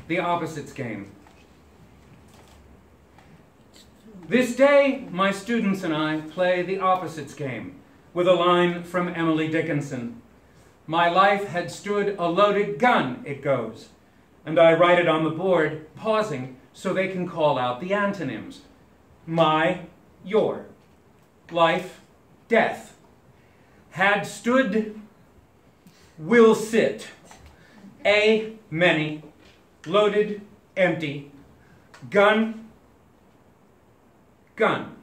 the opposites game. This day, my students and I play the opposites game with a line from Emily Dickinson. My life had stood a loaded gun, it goes, and I write it on the board, pausing so they can call out the antonyms. My, your, life, death, had stood, will sit, a, many, loaded, empty, gun, gun.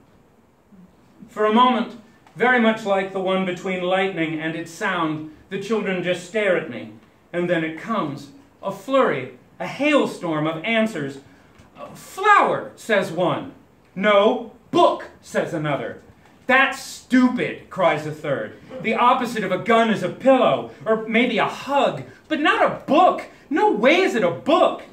For a moment, very much like the one between lightning and its sound, the children just stare at me, and then it comes, a flurry, a hailstorm of answers. Flower, says one. No, book, says another. That's stupid, cries a third. The opposite of a gun is a pillow, or maybe a hug, but not a book. No way is it a book.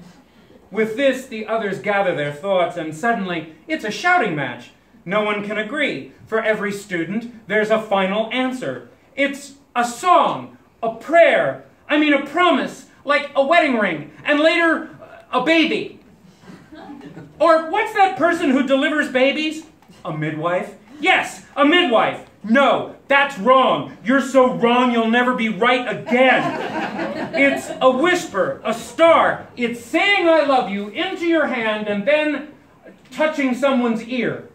With this, the others gather their thoughts, and suddenly, it's a shouting match. No one can agree. For every student, there's a final answer. It's a song, a prayer, a promise, like a wedding ring, and later, a baby. Or what's that person who delivers babies? A midwife? Yes, a midwife. No, that's wrong. You're so wrong you'll never be right again. It's a whisper, a star. It's saying I love you into your hand and then touching someone's ear.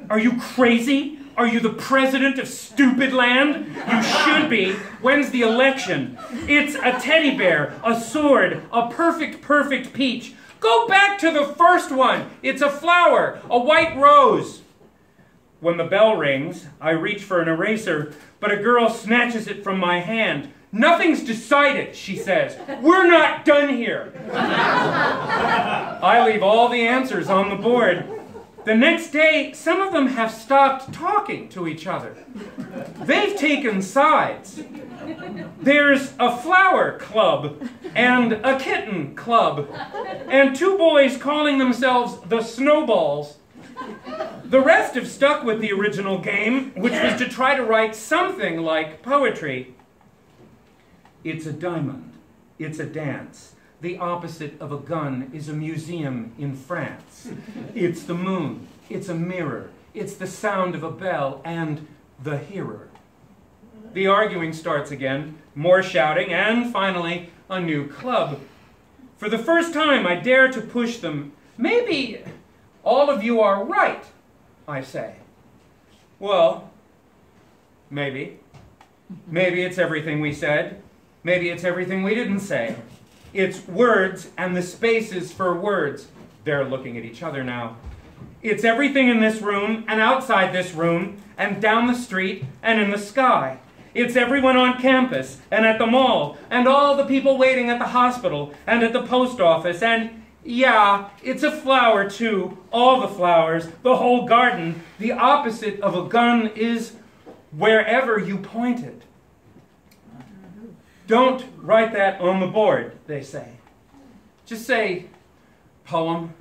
Are you crazy? Are you the president of stupid land? You should be. When's the election? It's a teddy bear, a sword, a perfect peach. Go back to the first one. It's a flower, a white rose. When the bell rings, I reach for an eraser, but a girl snatches it from my hand. Nothing's decided, she says. We're not done here. I leave all the answers on the board. The next day, some of them have stopped talking to each other. They've taken sides. There's a flower club and a kitten club and two boys calling themselves the Snowballs. The rest have stuck with the original game, which was to try to write something like poetry. It's a diamond. It's a dance. The opposite of a gun is a museum in France. It's the moon. It's a mirror. It's the sound of a bell and the hearer. The arguing starts again, more shouting, and finally, a new club. For the first time, I dare to push them. Maybe all of you are right, I say. Well, maybe. Maybe it's everything we said. Maybe it's everything we didn't say. It's words and the spaces for words. They're looking at each other now. It's everything in this room and outside this room and down the street and in the sky. It's everyone on campus and at the mall and all the people waiting at the hospital and at the post office and, yeah, it's a flower too, all the flowers, the whole garden. The opposite of a gun is wherever you point it. Don't write that on the board, they say. Just say, poem.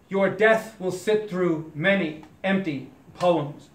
Your death will sit through many empty poems.